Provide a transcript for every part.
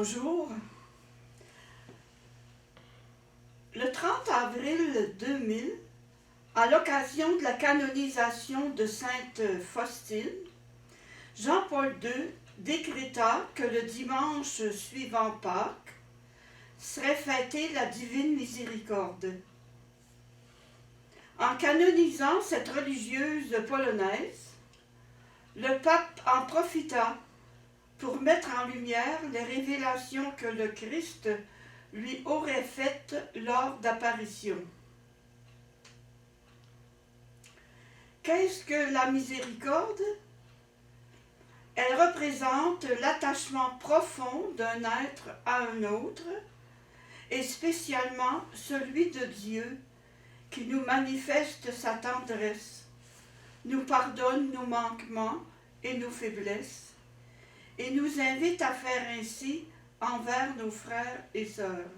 Bonjour. Le 30 avril 2000, à l'occasion de la canonisation de Sainte Faustine, Jean-Paul II décréta que le dimanche suivant Pâques serait fêtée la Divine Miséricorde. En canonisant cette religieuse polonaise, le pape en profita pour mettre en lumière les révélations que le Christ lui aurait faites lors d'apparitions. Qu'est-ce que la miséricorde? Elle représente l'attachement profond d'un être à un autre, et spécialement celui de Dieu, qui nous manifeste sa tendresse, nous pardonne nos manquements et nos faiblesses, et nous invite à faire ainsi envers nos frères et sœurs.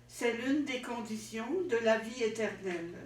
C'est l'une des conditions de la vie éternelle.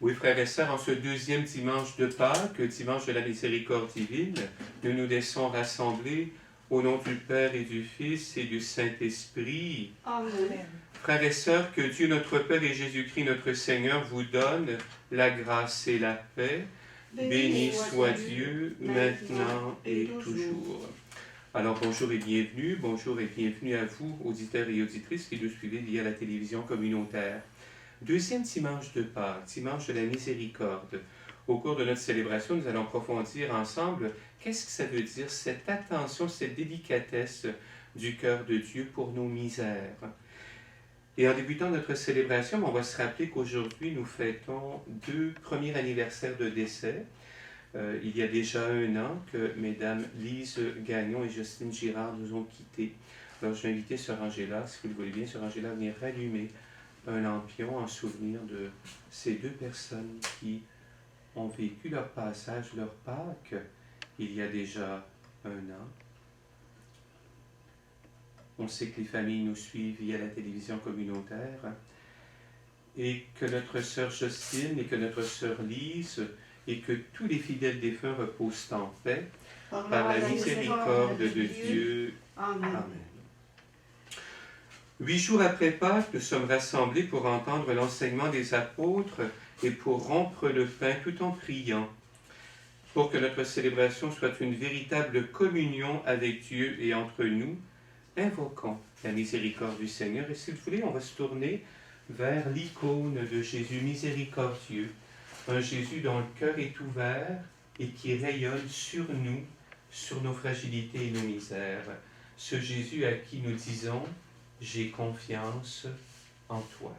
Oui, frères et sœurs, en ce deuxième dimanche de Pâques, dimanche de la miséricorde divine, nous nous laissons rassembler au nom du Père et du Fils et du Saint-Esprit. Amen. Frères et sœurs, que Dieu notre Père et Jésus-Christ notre Seigneur vous donne la grâce et la paix. Béni soit Dieu, maintenant et toujours. Alors bonjour et bienvenue à vous, auditeurs et auditrices qui nous suivez via la télévision communautaire. Deuxième dimanche de Pâques, dimanche de la miséricorde. Au cours de notre célébration, nous allons approfondir ensemble qu'est-ce que ça veut dire, cette attention, cette délicatesse du cœur de Dieu pour nos misères. Et en débutant notre célébration, on va se rappeler qu'aujourd'hui, nous fêtons 2 premiers anniversaires de décès. Il y a déjà 1 an que mesdames Lise Gagnon et Justine Girard nous ont quittés. Alors, je vais inviter Sœur Angela, si vous le voulez bien, Sœur Angela, à venir rallumer un lampion en souvenir de ces 2 personnes qui ont vécu leur passage, leur Pâques, il y a déjà 1 an. On sait que les familles nous suivent via la télévision communautaire et que notre sœur Justine et que notre sœur Lise et que tous les fidèles défunts reposent en paix par la miséricorde de Dieu. Amen. Amen. 8 jours après Pâques, nous sommes rassemblés pour entendre l'enseignement des apôtres et pour rompre le pain tout en priant. Pour que notre célébration soit une véritable communion avec Dieu et entre nous, invoquons la miséricorde du Seigneur. Et si vous voulez, on va se tourner vers l'icône de Jésus miséricordieux, un Jésus dont le cœur est ouvert et qui rayonne sur nous, sur nos fragilités et nos misères. Ce Jésus à qui nous disons « J'ai confiance en toi ».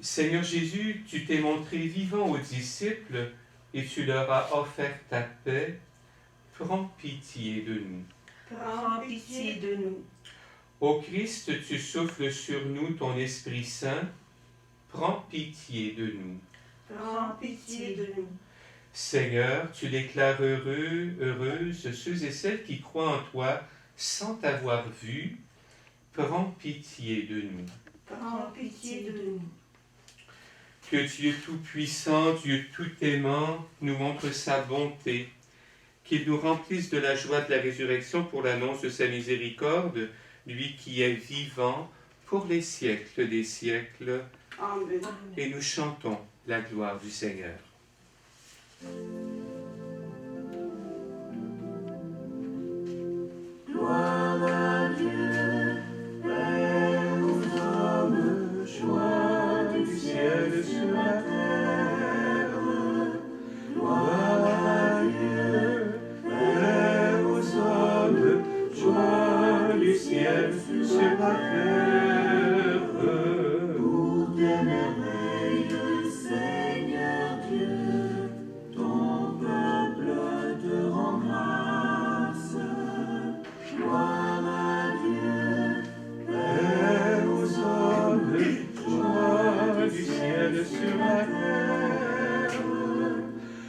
Seigneur Jésus, tu t'es montré vivant aux disciples et tu leur as offert ta paix. Prends pitié de nous. Prends pitié de nous. Ô Christ, tu souffles sur nous ton Esprit Saint. Prends pitié de nous. Prends pitié de nous. Seigneur, tu déclares heureuses ceux et celles qui croient en toi sans t'avoir vu. Prends pitié de nous. Prends pitié de nous. Que Dieu Tout-Puissant, Dieu Tout-Aimant, nous montre sa bonté, qu'il nous remplisse de la joie de la résurrection pour l'annonce de sa miséricorde, lui qui est vivant pour les siècles des siècles. Amen. Et nous chantons la gloire du Seigneur. Gloire à Dieu, Père aux hommes, joie du ciel sur la terre. Gloire à Dieu, Père aux hommes, joie du ciel sur la terre. Pour tes merveilles, Seigneur Dieu, ton peuple te rend grâce. Gloire à Dieu, Père aux hommes, joie du ciel sur la terre.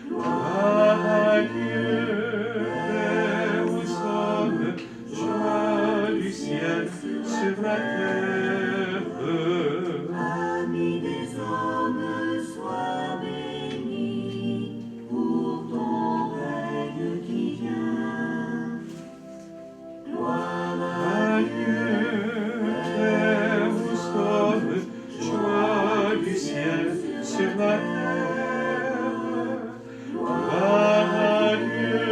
Gloire à Dieu, Père aux hommes, joie du ciel sur la terre. Ami des hommes, sois béni pour ton règne qui vient. Gloire à Dieu, Père aux hommes, joie du ciel sur la terre. Gloire à Dieu,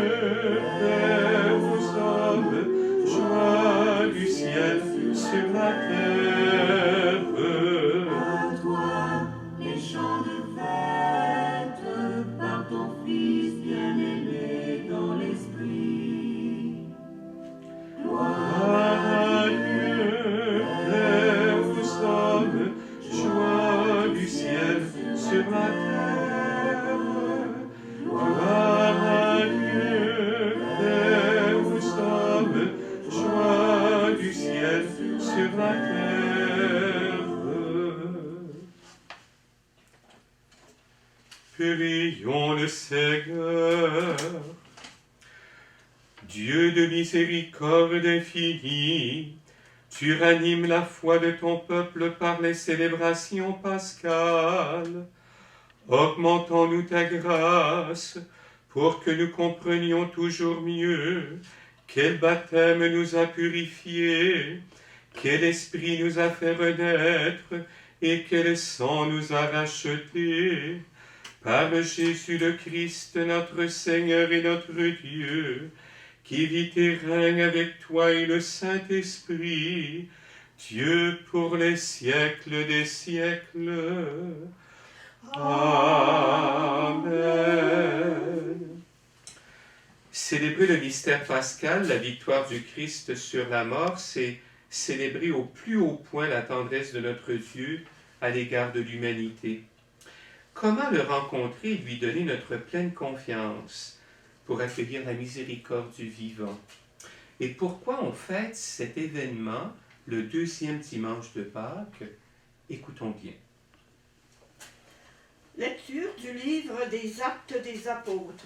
Père aux hommes, joie du ciel sur la terre. À toi, les chants de fête, par ton Fils bien-aimé dans l'esprit. Gloire à Dieu, Père aux hommes, joie du ciel sur la terre. Gloire à Dieu, Père aux hommes, joie du ciel sur la terre. Prions le Seigneur. Dieu de miséricorde infinie, tu ranimes la foi de ton peuple par les célébrations pascales. Augmentons-nous ta grâce pour que nous comprenions toujours mieux quel baptême nous a purifiés, quel esprit nous a fait renaître et quel sang nous a rachetés. Par Jésus le Christ, notre Seigneur et notre Dieu, qui vit et règne avec toi et le Saint-Esprit, Dieu pour les siècles des siècles. Amen. Célébrer le mystère pascal, la victoire du Christ sur la mort, c'est célébrer au plus haut point la tendresse de notre Dieu à l'égard de l'humanité. Comment le rencontrer et lui donner notre pleine confiance pour accueillir la miséricorde du vivant? Et pourquoi on fête cet événement le 2e dimanche de Pâques? Écoutons bien. Lecture du livre des Actes des Apôtres.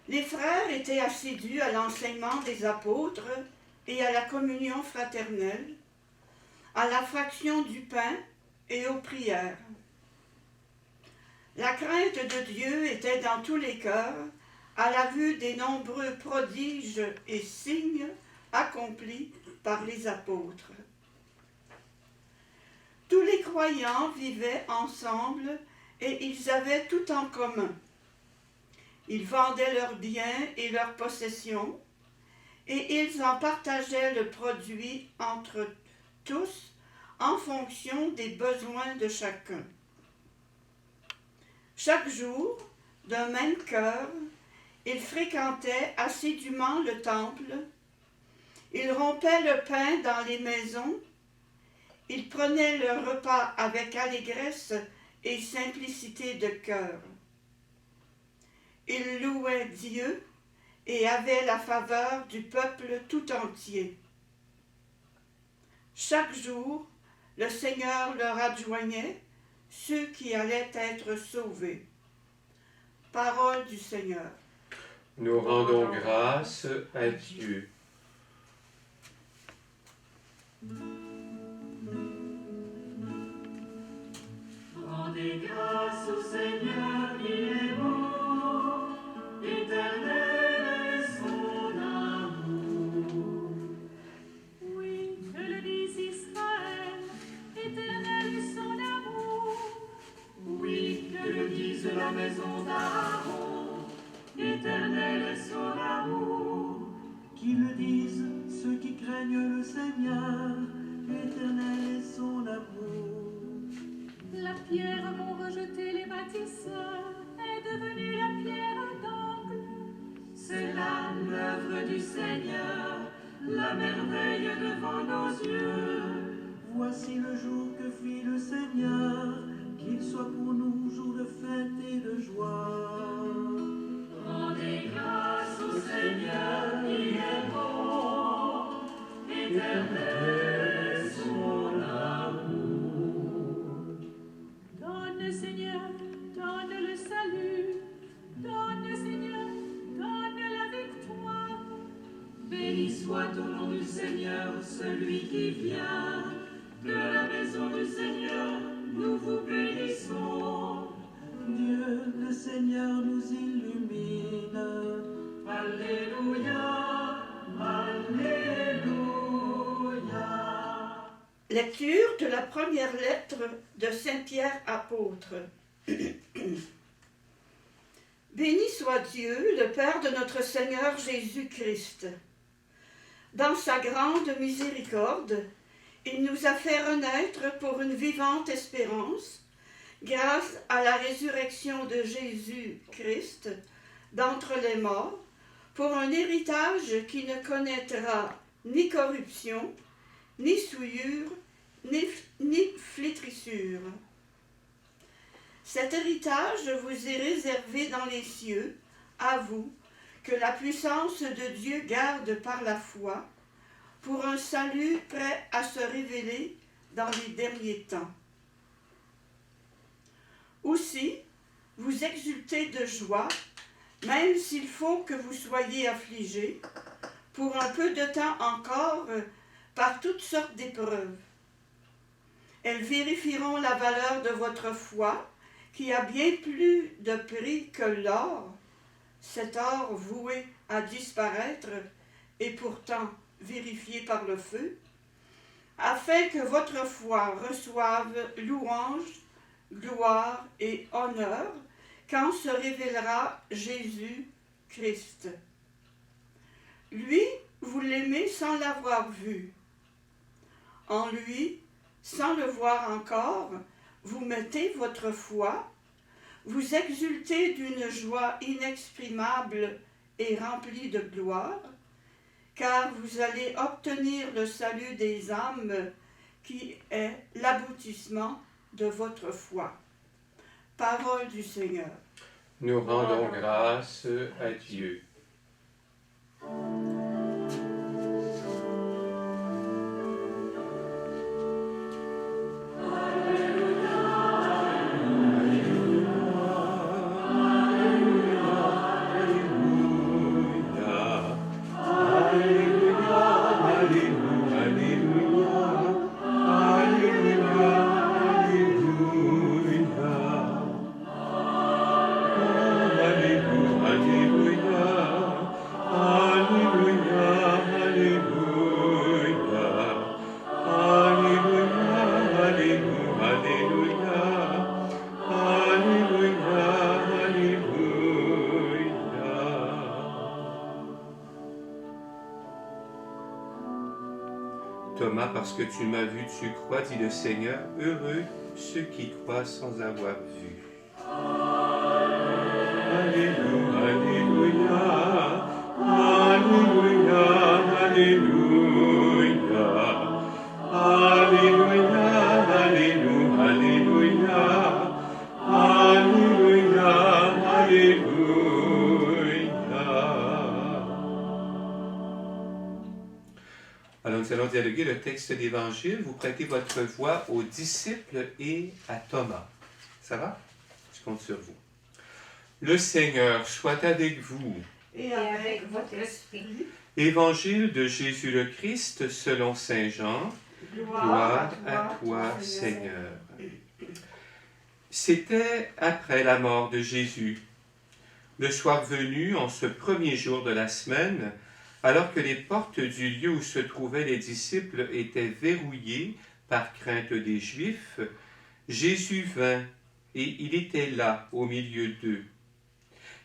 Les frères étaient assidus à l'enseignement des apôtres et à la communion fraternelle, à la fraction du pain et aux prières. La crainte de Dieu était dans tous les cœurs à la vue des nombreux prodiges et signes accomplis par les apôtres. Tous les croyants vivaient ensemble et ils avaient tout en commun. Ils vendaient leurs biens et leurs possessions et ils en partageaient le produit entre tous en fonction des besoins de chacun. Chaque jour, d'un même cœur, ils fréquentaient assidûment le temple, ils rompaient le pain dans les maisons, ils prenaient leur repas avec allégresse et simplicité de cœur. Ils louaient Dieu et avaient la faveur du peuple tout entier. Chaque jour, le Seigneur leur adjoignait ceux qui allaient être sauvés. Parole du Seigneur. Nous rendons grâce à Dieu. Rendez grâce au Seigneur, il est bon, éternel est son amour. Oui, que le dise Israël, éternel est son amour. Oui, que le dise la maison d'Aaron, éternel est son amour. Qu'ils le disent ceux qui craignent le Seigneur, éternel est son amour. La pierre qu'ont rejetée les bâtisseurs est devenue la pierre d'angle. C'est là l'œuvre du Seigneur, la merveille devant nos yeux. Voici le jour que fit le Seigneur, qu'il soit pour nous jour de fête et de joie. Rendez grâce au Seigneur, il est bon, éternel est son amour. Donne, Seigneur, donne le salut. Donne, Seigneur, donne la victoire. Béni soit au nom du Seigneur, celui qui vient. De la maison du Seigneur, nous vous bénissons. Dieu, le Seigneur nous illumine. Alléluia, Alléluia. Lecture de la première lettre de Saint Pierre apôtre. Béni soit Dieu, le Père de notre Seigneur Jésus-Christ. Dans sa grande miséricorde, il nous a fait renaître pour une vivante espérance, grâce à la résurrection de Jésus-Christ d'entre les morts, pour un héritage qui ne connaîtra ni corruption, ni souillure, ni flétrissure. Cet héritage vous est réservé dans les cieux, à vous, que la puissance de Dieu garde par la foi, pour un salut prêt à se révéler dans les derniers temps. Aussi, vous exultez de joie, même s'il faut que vous soyez affligés, pour un peu de temps encore, par toutes sortes d'épreuves. Elles vérifieront la valeur de votre foi, qui a bien plus de prix que l'or, cet or voué à disparaître et pourtant vérifié par le feu, afin que votre foi reçoive louange, gloire et honneur quand se révélera Jésus-Christ. Lui, vous l'aimez sans l'avoir vu. En lui, sans le voir encore, vous mettez votre foi, vous exultez d'une joie inexprimable et remplie de gloire, car vous allez obtenir le salut des âmes qui est l'aboutissement de votre foi. Parole du Seigneur. Nous rendons grâce à Dieu. Thomas, parce que tu m'as vu, tu crois, dit le Seigneur, heureux ceux qui croient sans avoir vu. Alléluia, Alléluia, Alléluia, Alléluia, Alléluia, Alléluia, Alléluia, Alléluia. Alors nous allons dialoguer le texte d'Évangile. Vous prêtez votre voix aux disciples et à Thomas. Ça va? Je compte sur vous. Le Seigneur soit avec vous. Et avec votre esprit. Évangile de Jésus le Christ selon saint Jean. Gloire à toi, Seigneur. C'était après la mort de Jésus. Le soir venu, en ce premier jour de la semaine, alors que les portes du lieu où se trouvaient les disciples étaient verrouillées par crainte des Juifs, Jésus vint et il était là au milieu d'eux.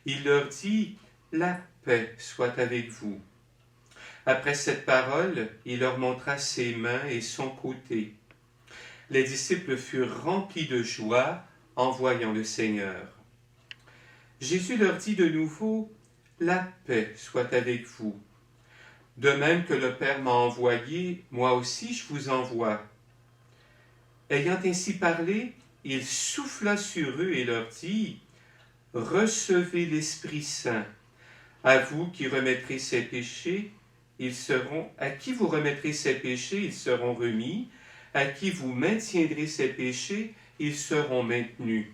Il leur dit « La paix soit avec vous ». Après cette parole, il leur montra ses mains et son côté. Les disciples furent remplis de joie en voyant le Seigneur. Jésus leur dit de nouveau « La paix soit avec vous ». De même que le Père m'a envoyé, moi aussi je vous envoie. Ayant ainsi parlé, il souffla sur eux et leur dit « Recevez l'Esprit Saint. À vous qui remettrez ces péchés, à qui vous remettrez ces péchés, ils seront remis. À qui vous maintiendrez ces péchés, ils seront maintenus. »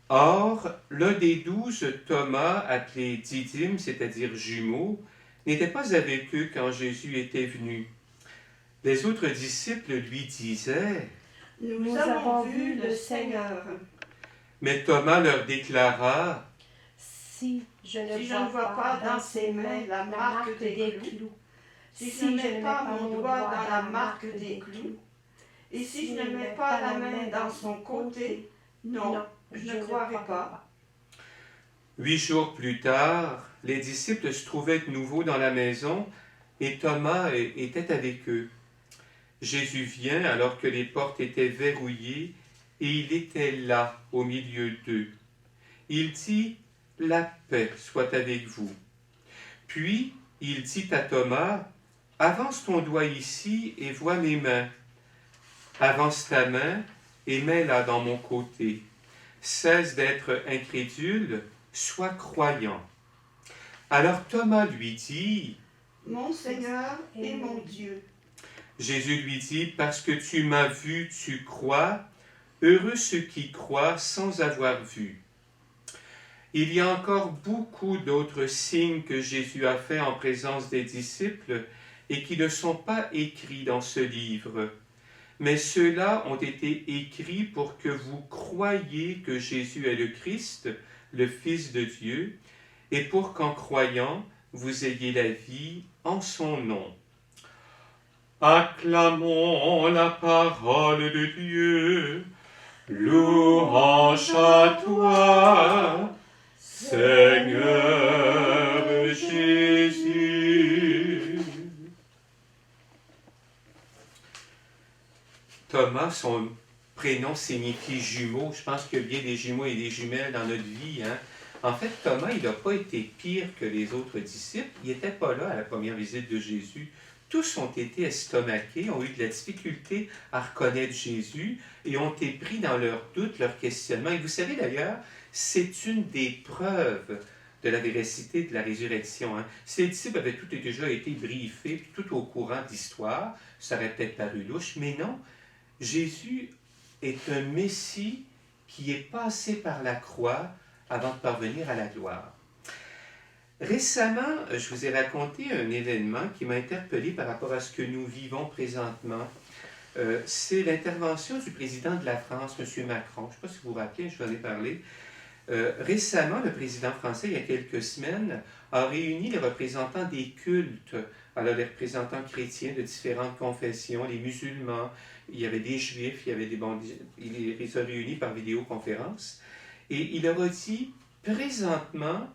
Or, l'un des 12, Thomas, appelé Didyme, c'est-à-dire jumeau, n'était pas avec eux quand Jésus était venu. Les autres disciples lui disaient « Nous avons vu le Seigneur. » Mais Thomas leur déclara « Si je ne Si je ne vois pas dans ses mains la marque des clous, si je ne mets pas mon doigt dans la marque des clous, et si je ne mets pas la main dans son côté, non, je ne croirai pas. » 8 jours plus tard, les disciples se trouvaient de nouveau dans la maison et Thomas était avec eux. Jésus vient alors que les portes étaient verrouillées et il était là au milieu d'eux. Il dit « La paix soit avec vous ». Puis il dit à Thomas « Avance ton doigt ici et vois mes mains. Avance ta main et mets-la dans mon côté. Cesse d'être incrédule, sois croyant. » Alors Thomas lui dit « Mon Seigneur et mon Dieu. » Jésus lui dit « Parce que tu m'as vu, tu crois. Heureux ceux qui croient sans avoir vu. » Il y a encore beaucoup d'autres signes que Jésus a faits en présence des disciples et qui ne sont pas écrits dans ce livre. Mais ceux-là ont été écrits pour que vous croyiez que Jésus est le Christ, le Fils de Dieu, et pour qu'en croyant, vous ayez la vie en son nom. Acclamons la parole de Dieu. Louange à toi, Seigneur Jésus. Thomas, son prénom signifie jumeau. Je pense qu'il y a bien des jumeaux et des jumelles dans notre vie. Hein. En fait, Thomas, il n'a pas été pire que les autres disciples. Il n'était pas là à la première visite de Jésus. Tous ont été estomaqués, ont eu de la difficulté à reconnaître Jésus et ont été pris dans leurs doutes, leurs questionnements. Et vous savez d'ailleurs, c'est une des preuves de la véracité de la résurrection. Hein. Ces disciples avaient tout déjà été briefés, tout au courant de l'histoire. Ça aurait peut-être paru louche, mais non. Jésus est un Messie qui est passé par la croix avant de parvenir à la gloire. Récemment, je vous ai raconté un événement qui m'a interpellé par rapport à ce que nous vivons présentement. C'est l'intervention du président de la France, M. Macron. Je ne sais pas si vous vous rappelez, je vous en ai parlé. Récemment, le président français, il y a quelques semaines, a réuni les représentants des cultes, alors les représentants chrétiens de différentes confessions, les musulmans, il y avait des juifs, il les a réunis par vidéoconférence, et il leur a dit, présentement,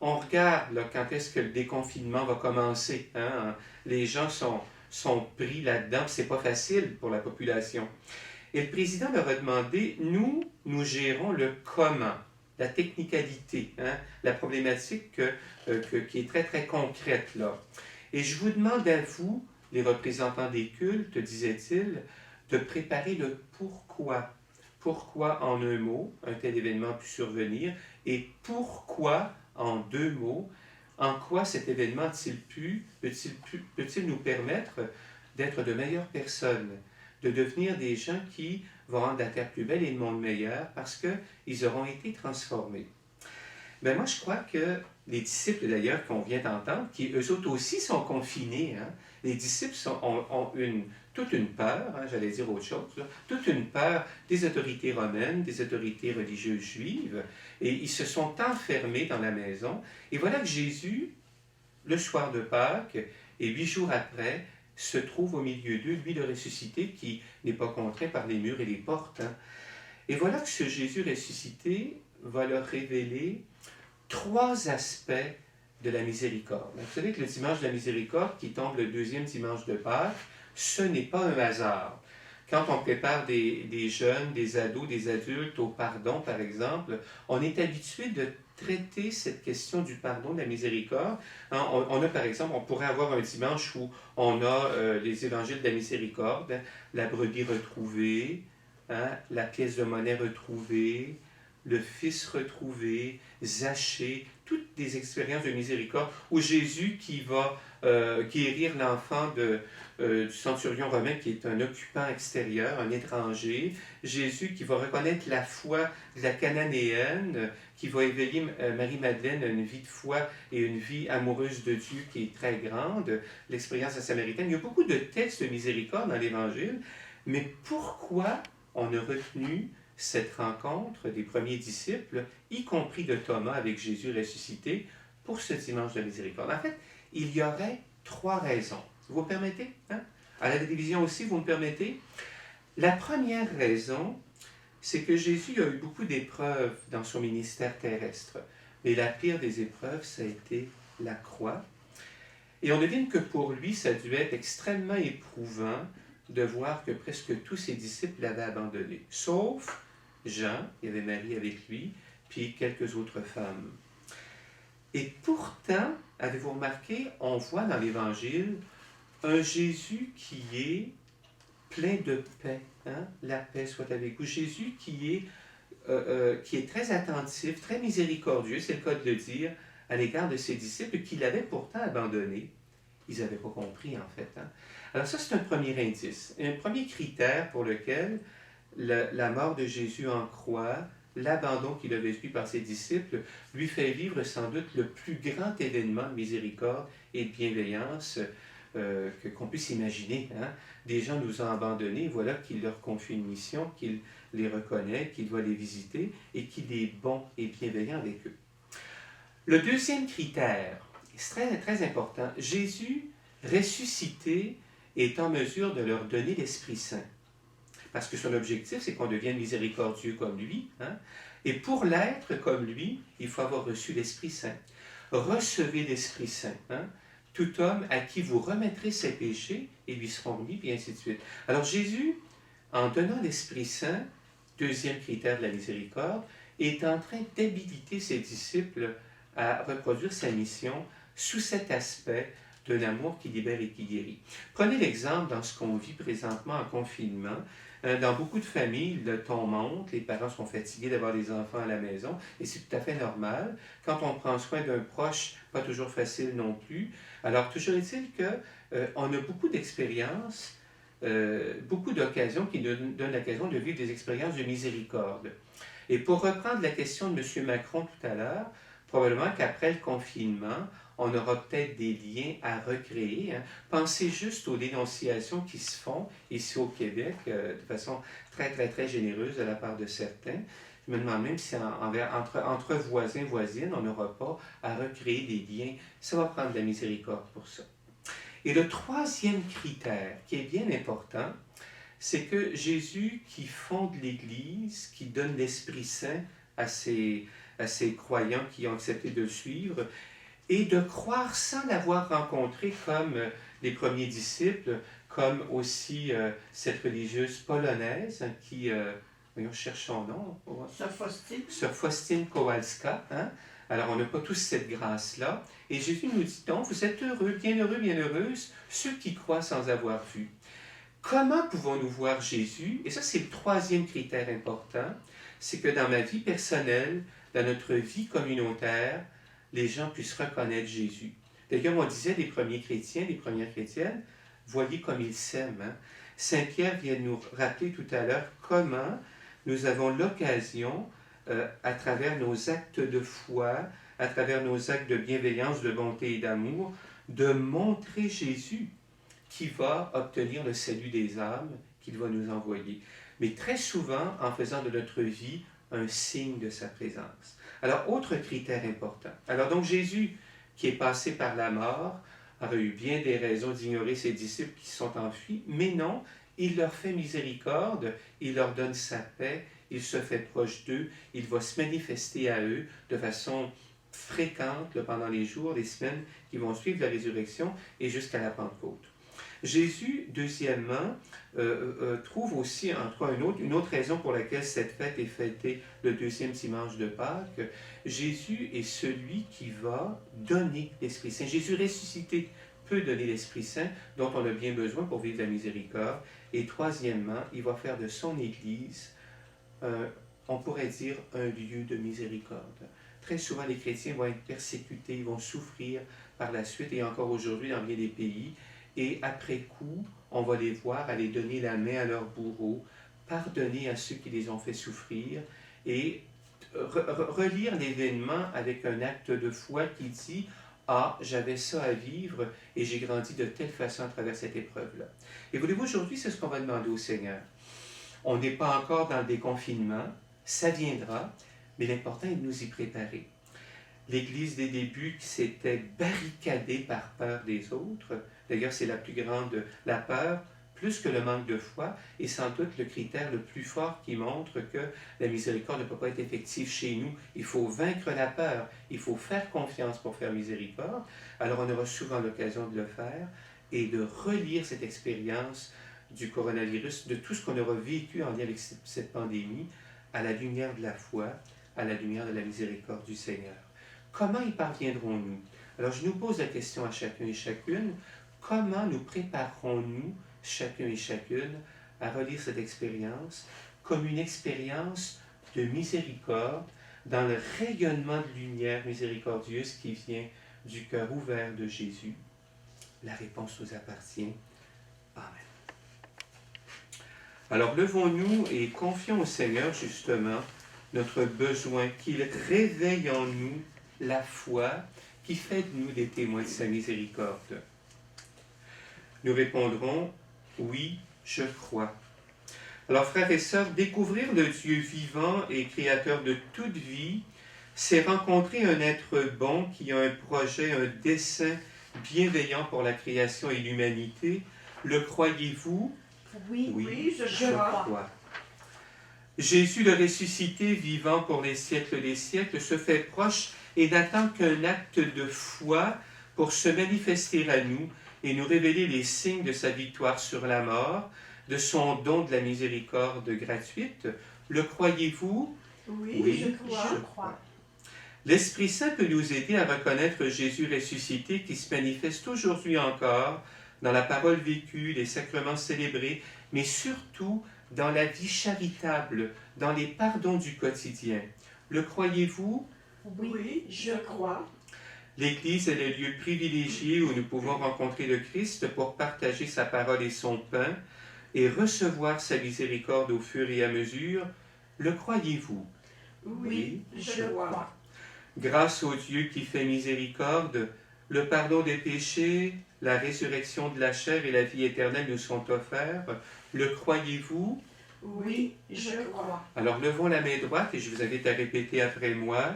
on regarde là, quand est-ce que le déconfinement va commencer. Hein? Les gens sont pris là-dedans, c'est pas facile pour la population. Et le président leur a demandé, nous gérons le comment, la technicalité, hein? La problématique qui est très, très concrète là. Et je vous demande à vous, les représentants des cultes, disait-il, de préparer le pourquoi. Pourquoi en un mot, un tel événement pu survenir, et pourquoi en deux mots, en quoi cet événement peut-il nous permettre d'être de meilleures personnes, de devenir des gens qui vont rendre la terre plus belle et le monde meilleur parce qu'ils auront été transformés. Ben moi, je crois que les disciples, d'ailleurs, qu'on vient d'entendre, qui eux autres aussi sont confinés, hein, les disciples ont toute une peur, hein, j'allais dire autre chose, là, toute une peur des autorités romaines, des autorités religieuses juives, et ils se sont enfermés dans la maison. Et voilà que Jésus, le soir de Pâques, et 8 jours après, se trouve au milieu d'eux, lui le ressuscité, qui n'est pas contraint par les murs et les portes. Hein. Et voilà que ce Jésus ressuscité va leur révéler 3 aspects de la miséricorde. Vous savez que le dimanche de la miséricorde, qui tombe le 2e dimanche de Pâques, ce n'est pas un hasard. Quand on prépare des jeunes, des ados, des adultes au pardon, par exemple, on est habitué de traiter cette question du pardon, de la miséricorde. Hein, on a, par exemple, on pourrait avoir un dimanche où on a les évangiles de la miséricorde, hein, la brebis retrouvée, hein, la pièce de monnaie retrouvée, le Fils retrouvé, Zachée, toutes des expériences de miséricorde, où Jésus qui va guérir l'enfant du centurion romain qui est un occupant extérieur, un étranger, Jésus qui va reconnaître la foi de la cananéenne, qui va éveiller Marie-Madeleine à une vie de foi et une vie amoureuse de Dieu qui est très grande, l'expérience de la Samaritaine. Il y a beaucoup de textes de miséricorde dans l'Évangile, mais pourquoi on a retenu cette rencontre des premiers disciples, y compris de Thomas avec Jésus ressuscité, pour ce dimanche de miséricorde? En fait, il y aurait 3 raisons. Vous me permettez? Hein? À la télévision aussi, vous me permettez? La première raison, c'est que Jésus a eu beaucoup d'épreuves dans son ministère terrestre. Mais la pire des épreuves, ça a été la croix. Et on devine que pour lui, ça a dû être extrêmement éprouvant de voir que presque tous ses disciples l'avaient abandonné. Sauf Jean, il y avait Marie avec lui, puis quelques autres femmes. Et pourtant, avez-vous remarqué, on voit dans l'Évangile un Jésus qui est plein de paix. Hein? La paix soit avec vous. Jésus qui est très attentif, très miséricordieux, c'est le cas de le dire, à l'égard de ses disciples qui l'avaient pourtant abandonné. Ils n'avaient pas compris, en fait. Hein? Alors ça, c'est un premier indice, un premier critère pour lequel la mort de Jésus en croix, l'abandon qu'il a vécu par ses disciples, lui fait vivre sans doute le plus grand événement de miséricorde et de bienveillance qu'on puisse imaginer. Hein? Des gens nous ont abandonnés, voilà qu'il leur confie une mission, qu'il les reconnaît, qu'il doit les visiter et qu'il est bon et bienveillant avec eux. Le deuxième critère, c'est très, très important, Jésus ressuscité est en mesure de leur donner l'Esprit Saint. Parce que son objectif, c'est qu'on devienne miséricordieux comme lui. Hein? Et pour l'être comme lui, il faut avoir reçu l'Esprit Saint. Recevez l'Esprit Saint. Hein? Tout homme à qui vous remettrez ses péchés et lui seront remis, puis ainsi de suite. Alors Jésus en donnant l'Esprit Saint, deuxième critère de la miséricorde, est en train d'habiliter ses disciples à reproduire sa mission sous cet aspect d'un amour qui libère et qui guérit. Prenez l'exemple dans ce qu'on vit présentement en confinement. Dans beaucoup de familles, le ton monte, les parents sont fatigués d'avoir des enfants à la maison, et c'est tout à fait normal. Quand on prend soin d'un proche, pas toujours facile non plus. Alors, toujours est-il qu'on a beaucoup d'expériences, beaucoup d'occasions qui nous donnent l'occasion de vivre des expériences de miséricorde. Et pour reprendre la question de M. Macron tout à l'heure, probablement qu'après le confinement, on aura peut-être des liens à recréer. Pensez juste aux dénonciations qui se font ici au Québec de façon très, très, très généreuse de la part de certains. Je me demande même si entre voisins, voisines, on n'aura pas à recréer des liens. Ça va prendre de la miséricorde pour ça. Et le troisième critère, qui est bien important, c'est que Jésus, qui fonde l'Église, qui donne l'Esprit Saint à ses croyants qui ont accepté de le suivre, et de croire sans l'avoir rencontré comme les premiers disciples, comme aussi cette religieuse polonaise qui, voyons, je cherche son nom. Sœur Faustine Kowalska. Hein? Alors, on n'a pas tous cette grâce-là. Et Jésus nous dit donc, vous êtes heureux, bien heureuses, ceux qui croient sans avoir vu. Comment pouvons-nous voir Jésus? Et ça, c'est le troisième critère important, c'est que dans ma vie personnelle, dans notre vie communautaire, les gens puissent reconnaître Jésus. D'ailleurs, on disait les premiers chrétiens, les premières chrétiennes, voyez comme ils s'aiment. Hein? Saint Pierre vient de nous rappeler tout à l'heure comment nous avons l'occasion, à travers nos actes de foi, à travers nos actes de bienveillance, de bonté et d'amour, de montrer Jésus qui va obtenir le salut des âmes qu'il va nous envoyer. Mais très souvent, en faisant de notre vie un signe de sa présence. Alors, autre critère important. Alors donc, Jésus, qui est passé par la mort, aurait eu bien des raisons d'ignorer ses disciples qui se sont enfuis, mais non, il leur fait miséricorde, il leur donne sa paix, il se fait proche d'eux, il va se manifester à eux de façon fréquente pendant les jours, les semaines qui vont suivre la résurrection et jusqu'à la Pentecôte. Jésus, deuxièmement, trouve aussi une autre raison pour laquelle cette fête est fêtée le deuxième dimanche de Pâques. Jésus est celui qui va donner l'Esprit Saint. Jésus ressuscité peut donner l'Esprit Saint dont on a bien besoin pour vivre la miséricorde. Et troisièmement, il va faire de son Église, on pourrait dire, un lieu de miséricorde. Très souvent, les chrétiens vont être persécutés, ils vont souffrir par la suite, et encore aujourd'hui dans bien des pays. Et après coup, on va les voir aller donner la main à leurs bourreaux, pardonner à ceux qui les ont fait souffrir et relire l'événement avec un acte de foi qui dit « Ah, j'avais ça à vivre et j'ai grandi de telle façon à travers cette épreuve-là. » Et voulez-vous, aujourd'hui, c'est ce qu'on va demander au Seigneur. On n'est pas encore dans le déconfinement, ça viendra, mais l'important est de nous y préparer. L'Église des débuts qui s'était barricadée par peur des autres, d'ailleurs c'est la plus grande, la peur, plus que le manque de foi, est sans doute le critère le plus fort qui montre que la miséricorde ne peut pas être effective chez nous. Il faut vaincre la peur, il faut faire confiance pour faire miséricorde. Alors on aura souvent l'occasion de le faire et de relire cette expérience du coronavirus, de tout ce qu'on aura vécu en lien avec cette pandémie, à la lumière de la foi, à la lumière de la miséricorde du Seigneur. Comment y parviendrons-nous? Alors, je nous pose la question à chacun et chacune. Comment nous préparerons-nous, chacun et chacune, à relire cette expérience comme une expérience de miséricorde dans le rayonnement de lumière miséricordieuse qui vient du cœur ouvert de Jésus? La réponse nous appartient. Amen. Alors, levons-nous et confions au Seigneur, justement, notre besoin qu'il réveille en nous la foi qui fait de nous des témoins de sa miséricorde. Nous répondrons, oui, je crois. Alors, frères et sœurs, découvrir le Dieu vivant et créateur de toute vie, c'est rencontrer un être bon qui a un projet, un dessein bienveillant pour la création et l'humanité. Le croyez-vous? Oui, je crois. Jésus le ressuscité, vivant pour les siècles des siècles, se fait proche et n'attend qu'un acte de foi pour se manifester à nous et nous révéler les signes de sa victoire sur la mort, de son don de la miséricorde gratuite. Le croyez-vous? Oui, je crois. L'Esprit Saint peut nous aider à reconnaître Jésus ressuscité qui se manifeste aujourd'hui encore dans la parole vécue, les sacrements célébrés, mais surtout dans la vie charitable, dans les pardons du quotidien. Le croyez-vous? Oui, je crois. L'Église est le lieu privilégié où nous pouvons rencontrer le Christ pour partager sa parole et son pain et recevoir sa miséricorde au fur et à mesure. Le croyez-vous? Oui, je crois. Grâce au Dieu qui fait miséricorde, le pardon des péchés, la résurrection de la chair et la vie éternelle nous sont offerts. Le croyez-vous? Oui, je crois. Alors levons la main droite et je vous invite à répéter après moi.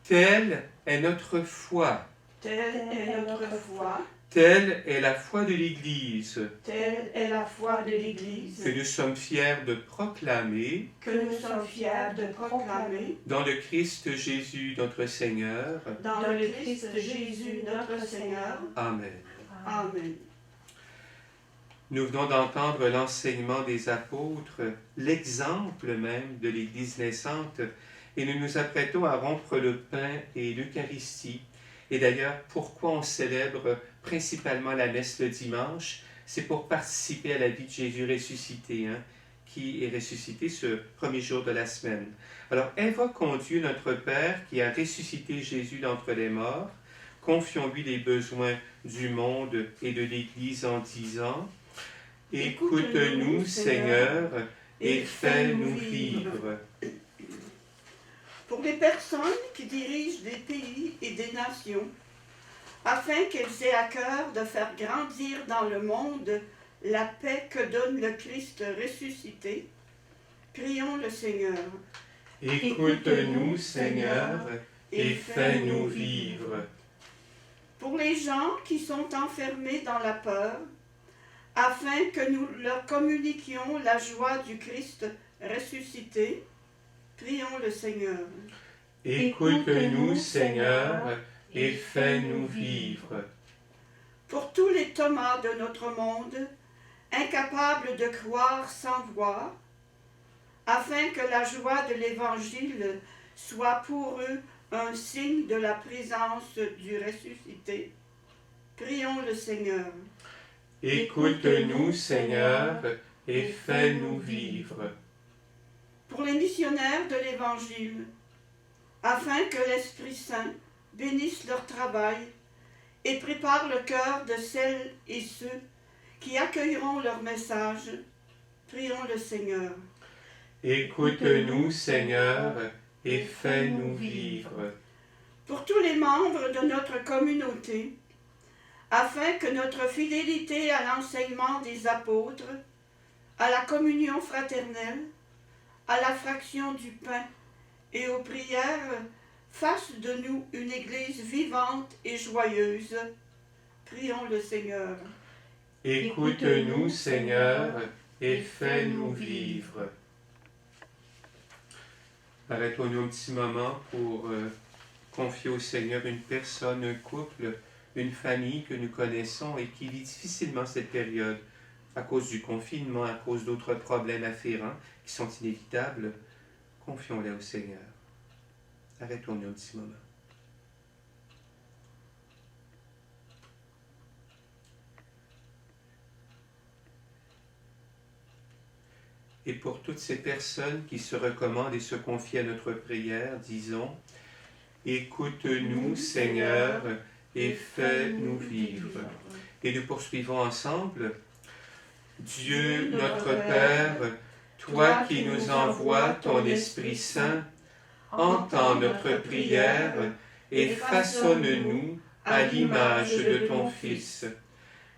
Telle est notre foi. Telle est notre foi. Telle est la foi de l'Église. Telle est la foi de l'Église. Que nous sommes fiers de proclamer. Que nous sommes fiers de proclamer. Dans le Christ Jésus notre Seigneur. Dans le Christ Jésus notre Seigneur. Amen. Amen. Nous venons d'entendre l'enseignement des apôtres, l'exemple même de l'Église naissante, et nous nous apprêtons à rompre le pain et l'Eucharistie. Et d'ailleurs, pourquoi on célèbre principalement la messe le dimanche? C'est pour participer à la vie de Jésus ressuscité, qui est ressuscité ce premier jour de la semaine. Alors, invoquons Dieu notre Père qui a ressuscité Jésus d'entre les morts. Confions-lui les besoins du monde et de l'Église en disant: Écoute-nous, Seigneur, et fais-nous vivre. Pour les personnes qui dirigent des pays et des nations, afin qu'elles aient à cœur de faire grandir dans le monde la paix que donne le Christ ressuscité, prions le Seigneur. Écoute-nous, Seigneur, et fais-nous vivre. Pour les gens qui sont enfermés dans la peur, afin que nous leur communiquions la joie du Christ ressuscité, prions le Seigneur. Écoute-nous, Seigneur, et fais-nous vivre. Pour tous les Thomas de notre monde, incapables de croire sans voir, afin que la joie de l'Évangile soit pour eux un signe de la présence du ressuscité, prions le Seigneur. Écoute-nous, Seigneur, et fais-nous vivre. Pour les missionnaires de l'Évangile, afin que l'Esprit Saint bénisse leur travail et prépare le cœur de celles et ceux qui accueilleront leur message, prions le Seigneur. Écoute-nous, Seigneur, et fais-nous vivre. Pour tous les membres de notre communauté, afin que notre fidélité à l'enseignement des apôtres, à la communion fraternelle, à la fraction du pain et aux prières, fasse de nous une Église vivante et joyeuse. Prions le Seigneur. Écoute-nous, Seigneur, et fais-nous vivre. Arrêtons-nous un petit moment pour confier au Seigneur une personne, un couple, une famille que nous connaissons et qui vit difficilement cette période à cause du confinement, à cause d'autres problèmes afférents qui sont inévitables. Confions-les au Seigneur. Arrêtons-nous un petit moment. Et pour toutes ces personnes qui se recommandent et se confient à notre prière, disons: Écoute-nous, Seigneur, et fais-nous vivre. Et nous poursuivons ensemble. Dieu notre Père, toi qui nous envoies ton Esprit Saint, entends notre prière et façonne-nous à l'image de ton Fils.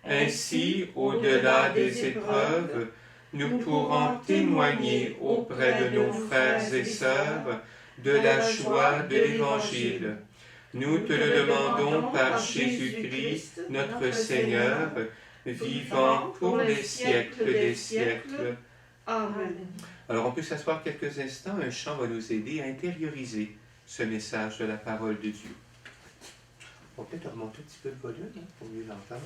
Ainsi, au-delà des épreuves, nous pourrons témoigner auprès de nos frères et sœurs de la joie de l'Évangile. Nous te le demandons par Jésus-Christ, notre Seigneur, vivant pour les siècles des siècles. Amen. Alors on peut s'asseoir quelques instants, un chant va nous aider à intérioriser ce message de la parole de Dieu. On peut peut-être remonter un petit peu le volume pour mieux l'entendre.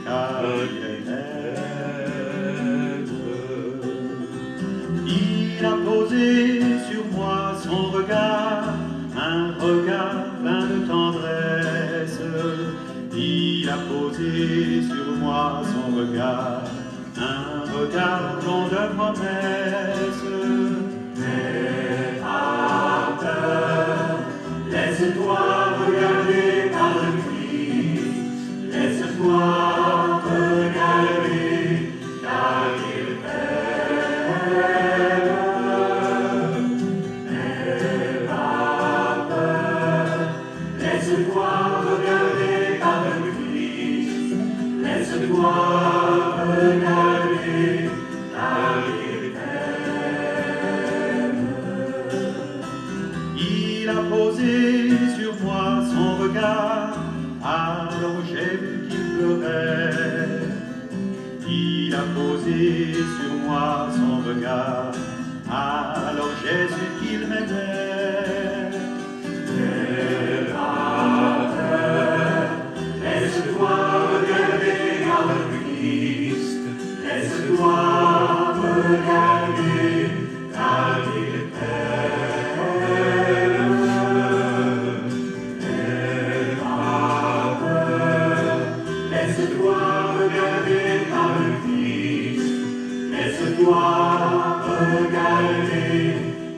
car il m'aime. Il a posé sur moi son regard, un regard plein de tendresse. Il a posé sur moi son regard, un regard long de promesses. N'aie pas peur, laisse-toi regarder par le Christ, laisse-toi regarder, car il t'aime. N'aie pas peur, laisse-toi regarder par le Christ, laisse-toi regarder, car il t'aime. Il a posé sur moi son regard, alors j'ai vu qu'il pleurait. Il a posé sur moi son regard, alors j'ai su qu'il m'aimait. N'aie pas peur, laisse-toi regarder par le Christ, laisse-toi regarder, car il t'aime. N'aie pas peur, laisse-toi regarder par le Christ, laisse-toi regarder,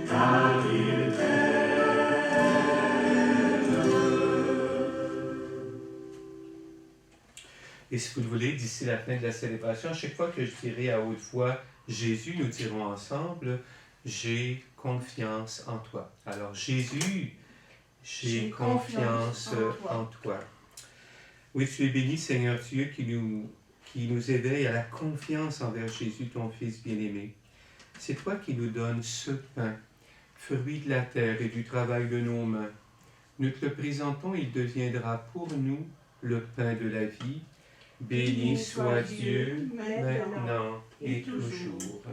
car il t'aime. Et si vous le voulez, d'ici la fin de la célébration, à chaque fois que je dirai à haute voix Jésus, nous dirons ensemble j'ai confiance en toi. Alors Jésus, j'ai confiance en toi. Oui, tu es béni, Seigneur Dieu, qui nous éveille à la confiance envers Jésus, ton Fils bien-aimé. C'est toi qui nous donnes ce pain, fruit de la terre et du travail de nos mains. Nous te le présentons, il deviendra pour nous le pain de la vie. Béni soit Dieu, maintenant et toujours.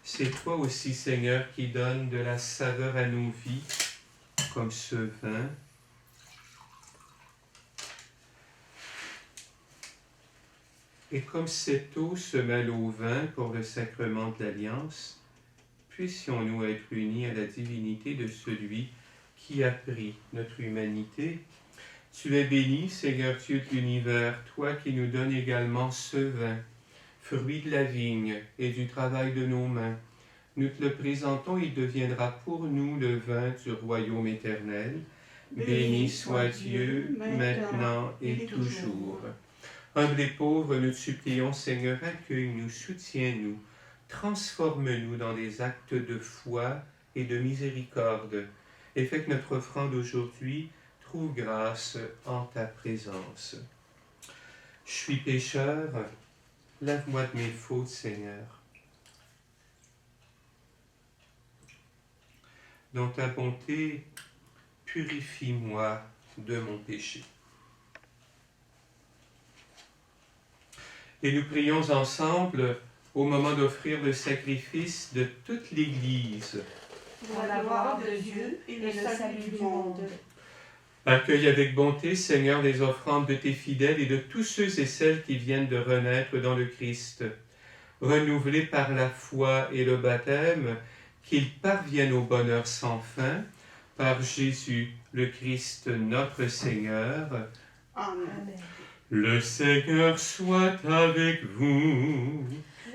C'est toi aussi, Seigneur, qui donne de la saveur à nos vies, comme ce vin. Et comme cette eau se mêle au vin pour le sacrement de l'Alliance, puissions-nous être unis à la divinité de celui qui a pris notre humanité. Tu es béni, Seigneur Dieu de l'univers, toi qui nous donnes également ce vin, fruit de la vigne et du travail de nos mains. Nous te le présentons, il deviendra pour nous le vin du royaume éternel. Béni soit Dieu, maintenant et toujours. Humbles et pauvres, nous te supplions, Seigneur, accueille-nous, soutiens-nous, transforme-nous dans des actes de foi et de miséricorde, et fais que notre offrande aujourd'hui trouve grâce en ta présence. Je suis pécheur, lave-moi de mes fautes, Seigneur. Dans ta bonté, purifie-moi de mon péché. Et nous prions ensemble au moment d'offrir le sacrifice de toute l'Église. Pour la gloire de Dieu et le salut du monde. Accueille avec bonté, Seigneur, les offrandes de tes fidèles et de tous ceux et celles qui viennent de renaître dans le Christ. Renouvelés par la foi et le baptême, qu'ils parviennent au bonheur sans fin, par Jésus, le Christ, notre Seigneur. Amen. Le Seigneur soit avec vous.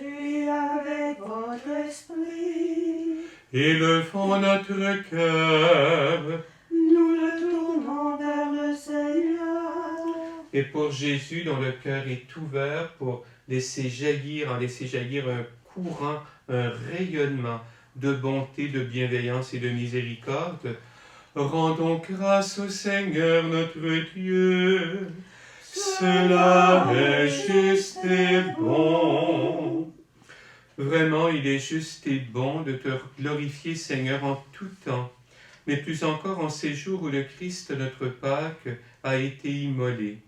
Et avec votre esprit, Élevons notre cœur. nous le tournons vers le Seigneur. Et pour Jésus, dont le cœur est ouvert pour en laisser jaillir un courant, un rayonnement de bonté, de bienveillance et de miséricorde, rendons grâce au Seigneur notre Dieu. Cela est juste et bon. Vraiment, il est juste et bon de te glorifier, Seigneur, en tout temps, mais plus encore en ces jours où le Christ, notre Pâque, a été immolé.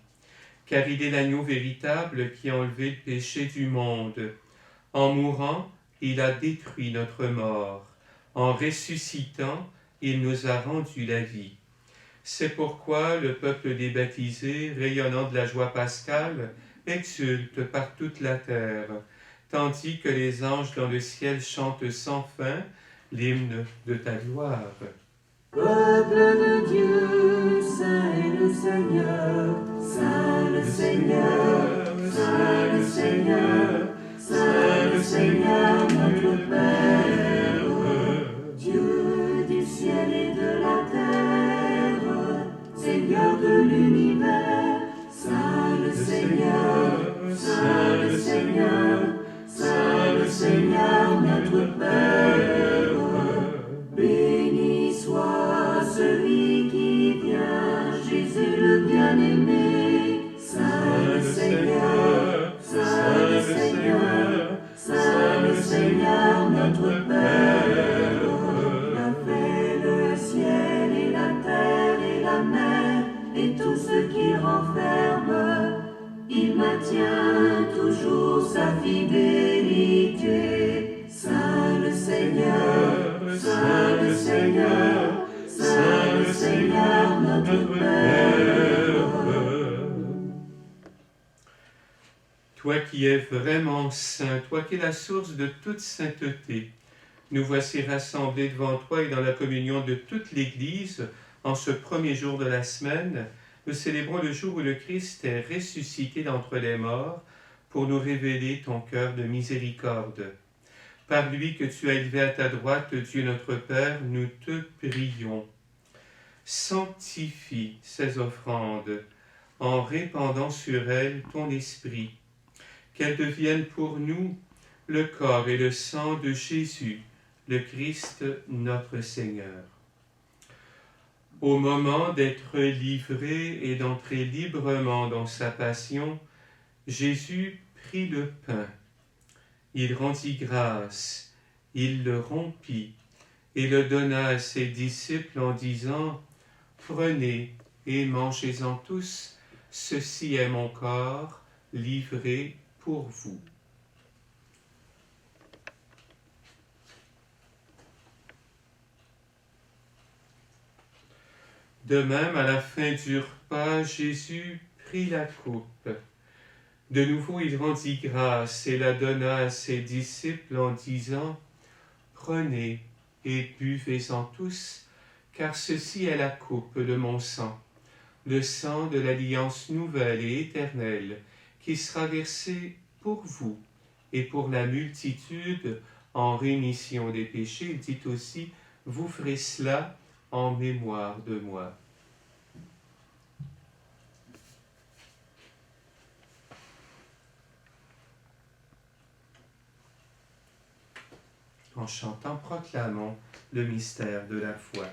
Car il est l'agneau véritable qui a enlevé le péché du monde. En mourant, il a détruit notre mort. En ressuscitant, il nous a rendu la vie. C'est pourquoi le peuple des baptisés, rayonnant de la joie pascale, exulte par toute la terre, tandis que les anges dans le ciel chantent sans fin l'hymne de ta gloire. Peuple de Dieu, saint est le Seigneur, saint le Seigneur, saint le Seigneur, saint le Seigneur notre Père, Dieu du ciel et de la terre, Seigneur de l'univers, saint le Seigneur, saint le Seigneur, saint le Seigneur notre Père. Béni soit celui qui vient, Jésus le bien-aimé, saint le Seigneur, saint le Seigneur, saint le Seigneur notre Père, a fait le ciel et la terre et la mer et tout ce qu'il renferme, il maintient toujours sa fidélité, saint le Seigneur, saint le Seigneur, saint le Seigneur notre Père. Toi qui es vraiment saint, toi qui es la source de toute sainteté, nous voici rassemblés devant toi et dans la communion de toute l'Église en ce premier jour de la semaine. Nous célébrons le jour où le Christ est ressuscité d'entre les morts pour nous révéler ton cœur de miséricorde. Par lui que tu as élevé à ta droite, Dieu notre Père, nous te prions. Sanctifie ces offrandes en répandant sur elles ton esprit, qu'elles deviennent pour nous le corps et le sang de Jésus, le Christ notre Seigneur. Au moment d'être livré et d'entrer librement dans sa passion, Jésus prit le pain. Il rendit grâce, il le rompit et le donna à ses disciples en disant « Prenez et mangez-en tous, ceci est mon corps livré pour vous. » De même, à la fin du repas, Jésus prit la coupe. De nouveau, il rendit grâce et la donna à ses disciples en disant « Prenez et buvez-en tous, car ceci est la coupe de mon sang, le sang de l'alliance nouvelle et éternelle, qui sera versé pour vous et pour la multitude en rémission des péchés. » Il dit aussi « Vous ferez cela en mémoire de moi. » En chantant, proclamons le mystère de la foi.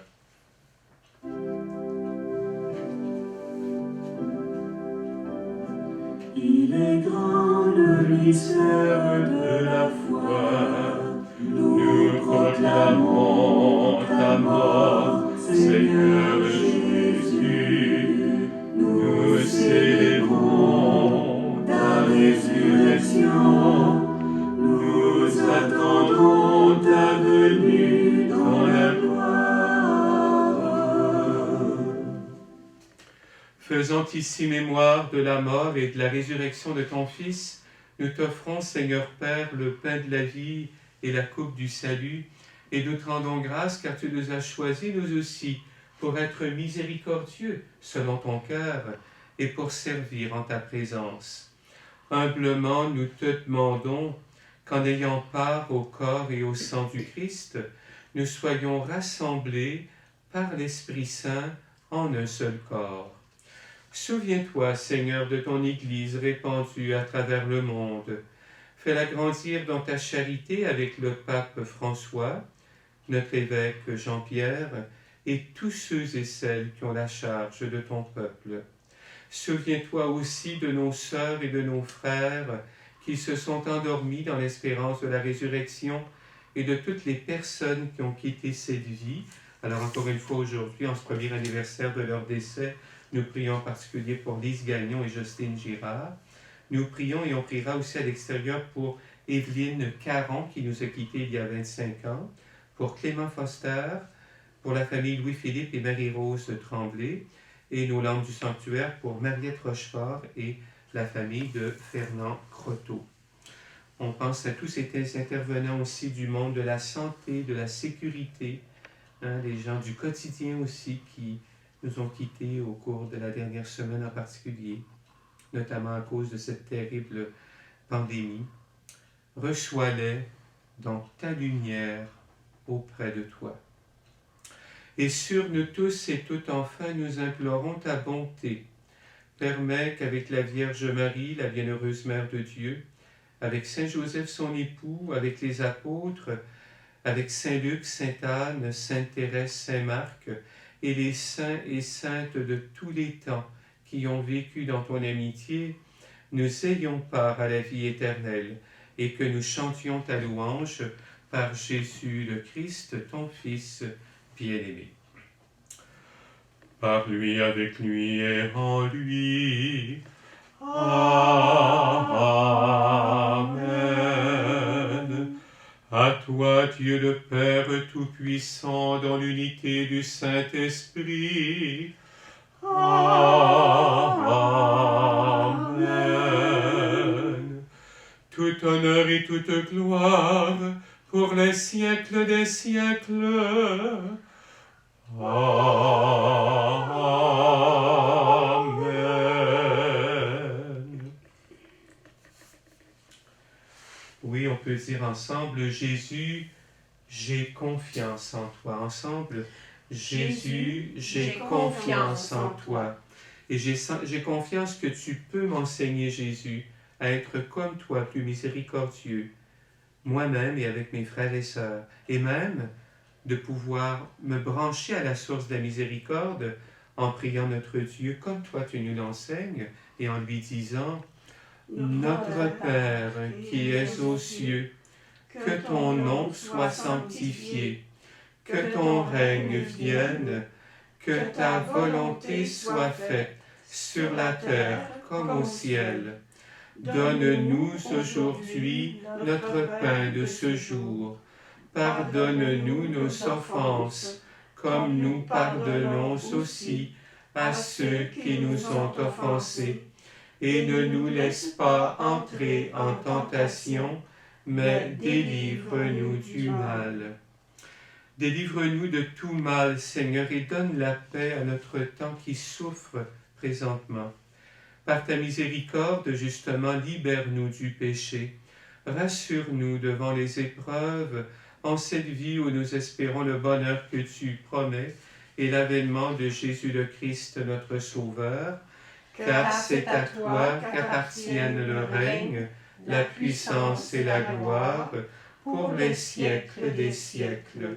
Il est grand le mystère de la foi, nous proclamons ta mort, Seigneur Jésus, nous célébrons ta résurrection, nous attendons ta venue dans la gloire. Faisant ici mémoire de la mort et de la résurrection de ton Fils, nous t'offrons, Seigneur Père, le pain de la vie et la coupe du salut, et nous te rendons grâce car tu nous as choisis, nous aussi, pour être miséricordieux selon ton cœur et pour servir en ta présence. Humblement, nous te demandons qu'en ayant part au corps et au sang du Christ, nous soyons rassemblés par l'Esprit Saint en un seul corps. Souviens-toi, Seigneur, de ton Église répandue à travers le monde. Fais-la grandir dans ta charité avec le pape François, notre évêque Jean-Pierre, et tous ceux et celles qui ont la charge de ton peuple. Souviens-toi aussi de nos sœurs et de nos frères qui se sont endormis dans l'espérance de la résurrection et de toutes les personnes qui ont quitté cette vie. Alors encore une fois aujourd'hui, en ce premier anniversaire de leur décès, nous prions en particulier pour Lise Gagnon et Justine Girard. Nous prions et on priera aussi à l'extérieur pour Evelyne Caron qui nous a quittés il y a 25 ans, pour Clément Foster, pour la famille Louis-Philippe et Marie-Rose Tremblay, et nos lampes du sanctuaire pour Mariette Rochefort et la famille de Fernand Croteau. On pense à tous ces intervenants aussi du monde de la santé, de la sécurité, les gens du quotidien aussi qui nous ont quittés au cours de la dernière semaine en particulier, notamment à cause de cette terrible pandémie. Reçois-les dans ta lumière auprès de toi. Et sur nous tous et tout enfin, nous implorons ta bonté. Permets qu'avec la Vierge Marie, la bienheureuse Mère de Dieu, avec Saint Joseph son époux, avec les apôtres, avec Saint Luc, Sainte Anne, Sainte Thérèse, Saint Marc, et les saints et saintes de tous les temps qui ont vécu dans ton amitié, nous ayons part à la vie éternelle, et que nous chantions ta louange par Jésus le Christ, ton Fils bien-aimé. Par lui, avec lui et en lui. Amen. À toi, Dieu le Père Tout-Puissant, dans l'unité du Saint-Esprit. Amen. Tout honneur et toute gloire pour les siècles des siècles. Amen. Oui, on peut dire ensemble, Jésus, j'ai confiance en toi. Ensemble, Jésus, j'ai confiance en toi. Et j'ai confiance que tu peux m'enseigner, Jésus, à être comme toi, plus miséricordieux, moi-même et avec mes frères et sœurs, et même de pouvoir me brancher à la source de la miséricorde en priant notre Dieu comme toi tu nous l'enseignes et en lui disant « Notre Père qui es aux cieux, que ton nom soit sanctifié, que ton règne vienne, que ta volonté soit faite sur la terre comme au ciel. Donne-nous aujourd'hui notre pain de ce jour. Pardonne-nous nos offenses, comme nous pardonnons aussi à ceux qui nous ont offensés. Et ne nous laisse pas entrer en tentation, mais délivre-nous du mal. Délivre-nous de tout mal, Seigneur, et donne la paix à notre temps qui souffre présentement. Par ta miséricorde, justement, libère-nous du péché. Rassure-nous devant les épreuves, en cette vie où nous espérons le bonheur que tu promets et l'avènement de Jésus le Christ, notre Sauveur, car c'est à toi qu'appartiennent le règne, la puissance et la gloire, pour les siècles des siècles.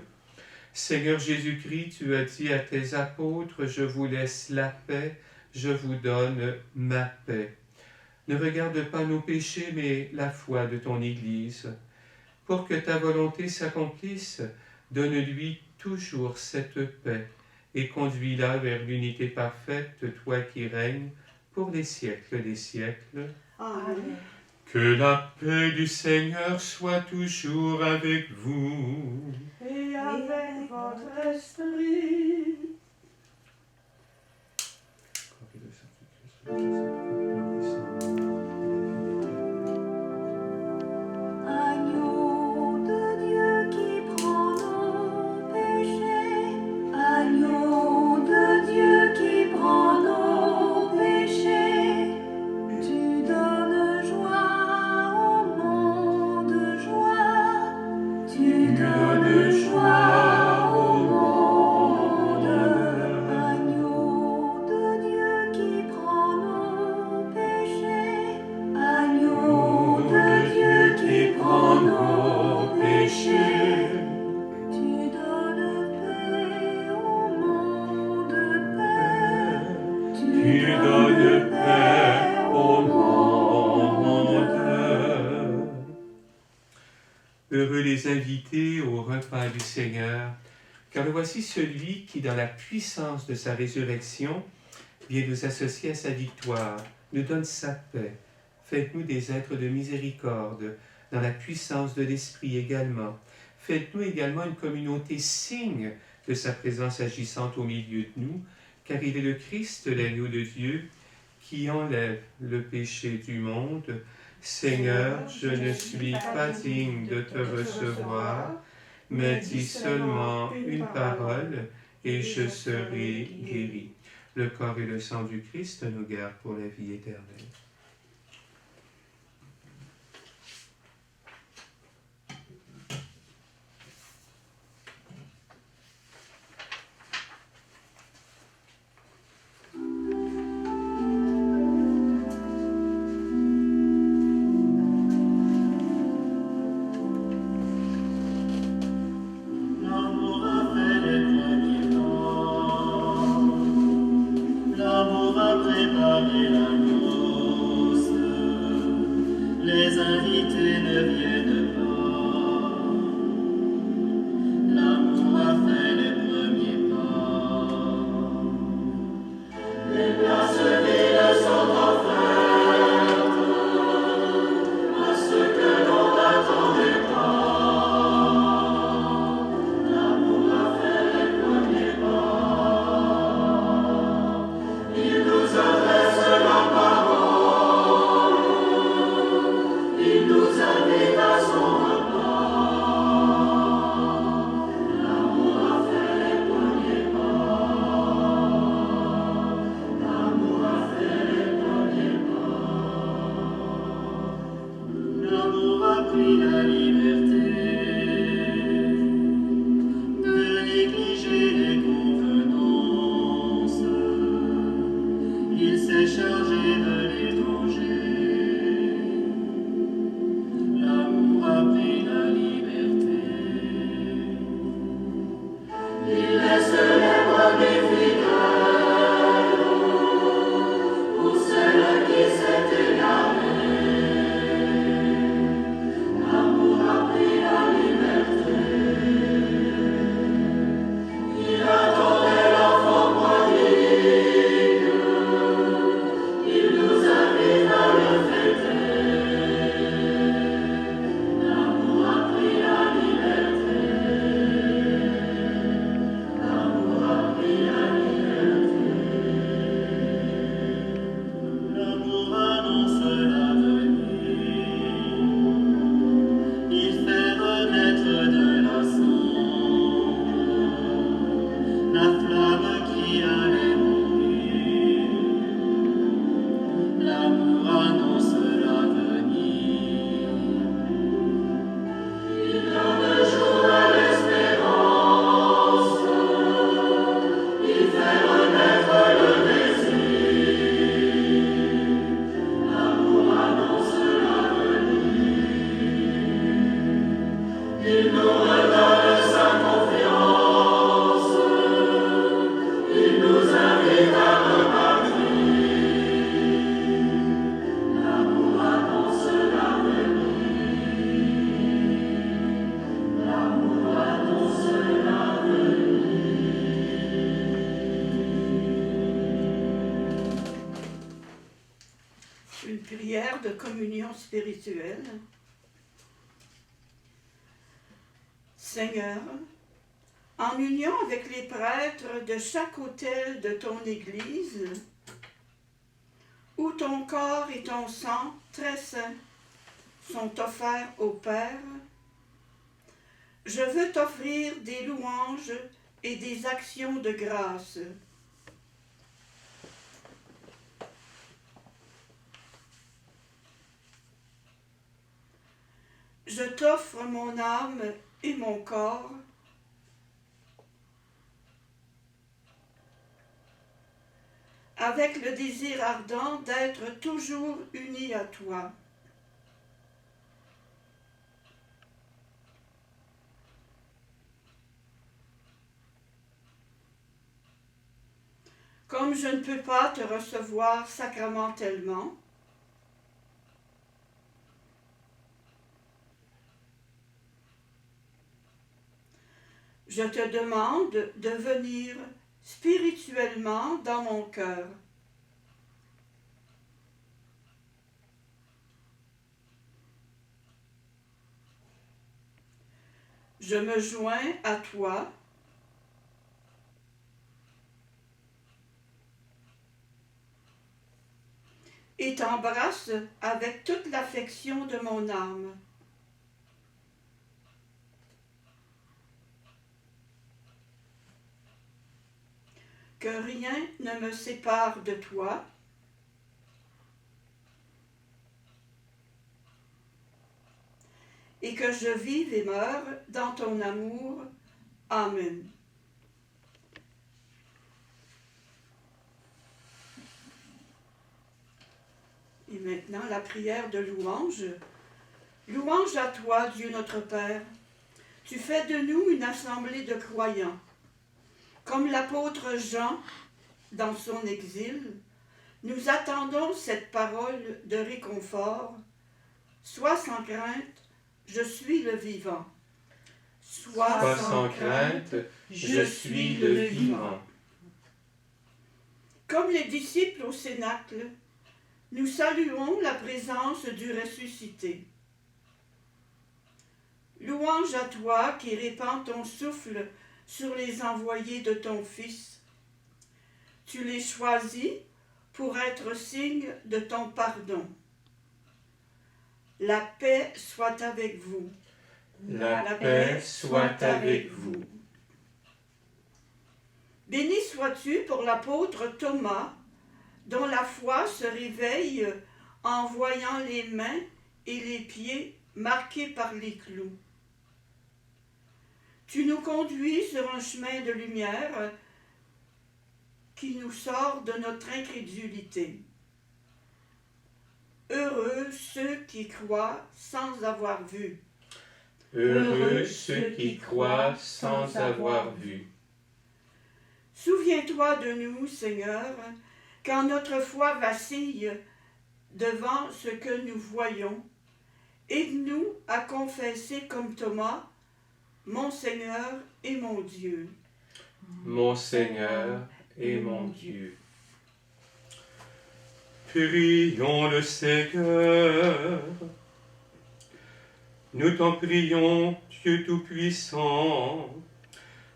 Seigneur Jésus-Christ, tu as dit à tes apôtres, « Je vous laisse la paix, je vous donne ma paix. » Ne regarde pas nos péchés, mais la foi de ton Église. Pour que ta volonté s'accomplisse, donne-lui toujours cette paix et conduis-la vers l'unité parfaite, toi qui règnes pour les siècles des siècles. Amen. Que la paix du Seigneur soit toujours avec vous. Et avec votre esprit. Agneau de Dieu qui prend nos péchés, agneau de Dieu qui prend nos péchés, tu donnes joie au monde, joie, tu donnes joie au monde. Agneau de Dieu qui prend nos péchés, agneau de Dieu qui prend nos péchés, tu donnes paix au monde, paix, tu donnes paix au monde. Heureux les invités au repas du Seigneur, car voici celui qui, dans la puissance de sa résurrection, vient nous associer à sa victoire, nous donne sa paix. Faites-nous des êtres de miséricorde, dans la puissance de l'Esprit également. Faites-nous également une communauté signe de sa présence agissante au milieu de nous, car il est le Christ, l'agneau de Dieu, qui enlève le péché du monde, Seigneur, je ne suis pas digne de te recevoir, mais dis seulement une parole et je serai guéri. Le corps et le sang du Christ nous gardent pour la vie éternelle. L'amour a fait les premiers pas, l'amour a préparé la noce, les invités ne viennent pas. L'amour a fait les premiers pas, les places vides sont offertes à ceux que l'on n'attendait pas. L'amour a pris la liberté de négliger les convenances. Il s'est chargé de l'étranger. L'amour a pris la liberté. Il laisse les brebis fidèles pour celles qui s'étaient égarées. L'amour annonce l'avenir, il fait renaître de la cendre la flamme qui allait mourir. L'amour annonce l'avenir, il donne jour à l'espérance, il fait renaître le désir. L'amour annonce l'avenir, il nous redonne sa confiance, il nous invite à repartir. L'amour annonce l'avenir, l'amour annonce l'avenir. Une prière de communion spirituelle. Seigneur, en union avec les prêtres de chaque autel de ton Église, où ton corps et ton sang très saints sont offerts au Père, je veux t'offrir des louanges et des actions de grâce. Je t'offre mon âme et mon corps, avec le désir ardent d'être toujours unis à toi. Comme je ne peux pas te recevoir sacramentellement, je te demande de venir spirituellement dans mon cœur. Je me joins à toi et t'embrasse avec toute l'affection de mon âme. Que rien ne me sépare de toi, et que je vive et meure dans ton amour. Amen. Et maintenant, la prière de louange. Louange à toi, Dieu notre Père. Tu fais de nous une assemblée de croyants. Comme l'apôtre Jean, dans son exil, nous attendons cette parole de réconfort. Sois sans crainte, je suis le vivant. Sois sans crainte, je suis le vivant. Comme les disciples au Cénacle, nous saluons la présence du ressuscité. Louange à toi qui répands ton souffle sur les envoyés de ton Fils. Tu les choisis pour être signe de ton pardon. La paix soit avec vous. La paix soit avec vous. Béni sois-tu pour l'apôtre Thomas, dont la foi se réveille en voyant les mains et les pieds marqués par les clous. Tu nous conduis sur un chemin de lumière qui nous sort de notre incrédulité. Heureux ceux qui croient sans avoir vu. Heureux ceux qui croient sans avoir vu. Souviens-toi de nous, Seigneur, quand notre foi vacille devant ce que nous voyons. Aide-nous à confesser comme Thomas, mon Seigneur et mon Dieu. Mon Seigneur et mon Dieu. Prions le Seigneur. Nous t'en prions, Dieu Tout-Puissant,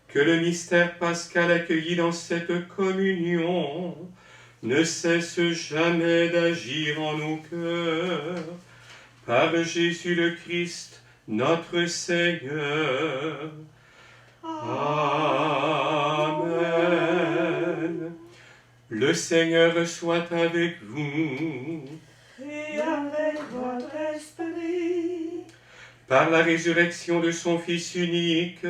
que le mystère pascal accueilli dans cette communion ne cesse jamais d'agir en nos cœurs. Par Jésus le Christ, notre Seigneur. Amen. Le Seigneur soit avec vous. Et avec votre esprit. Par la résurrection de son Fils unique,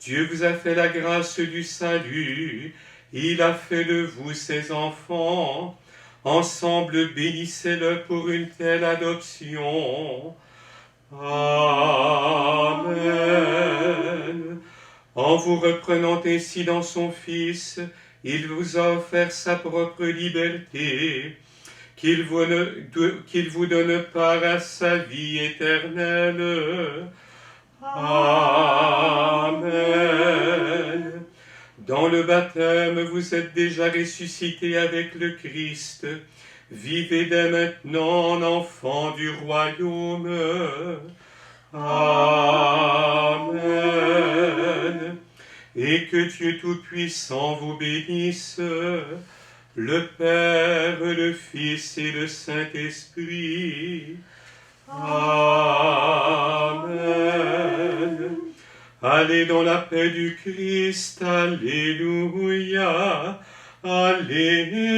Dieu vous a fait la grâce du salut. Il a fait de vous ses enfants. Ensemble, bénissez-le pour une telle adoption. Amen. En vous reprenant ainsi dans son Fils, il vous a offert sa propre liberté, qu'il vous donne part à sa vie éternelle. Amen. Dans le baptême, vous êtes déjà ressuscités avec le Christ. Vivez dès maintenant en enfants du royaume. Amen. Et que Dieu Tout-Puissant vous bénisse, le Père, le Fils et le Saint-Esprit. Amen. Allez dans la paix du Christ. Alléluia. Alléluia.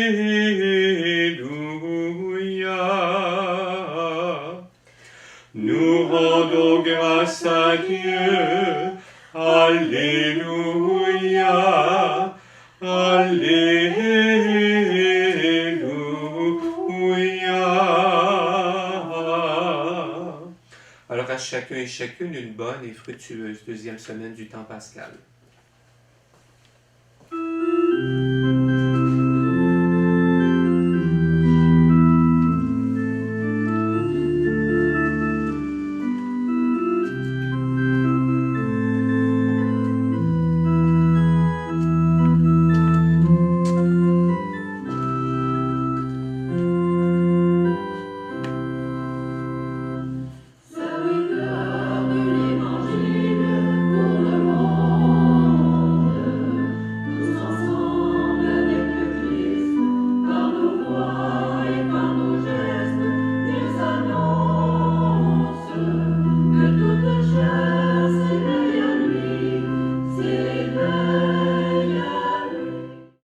Nous rendons grâce à Dieu. Alléluia. Alléluia. Alors à chacun et chacune une bonne et fructueuse deuxième semaine du temps pascal.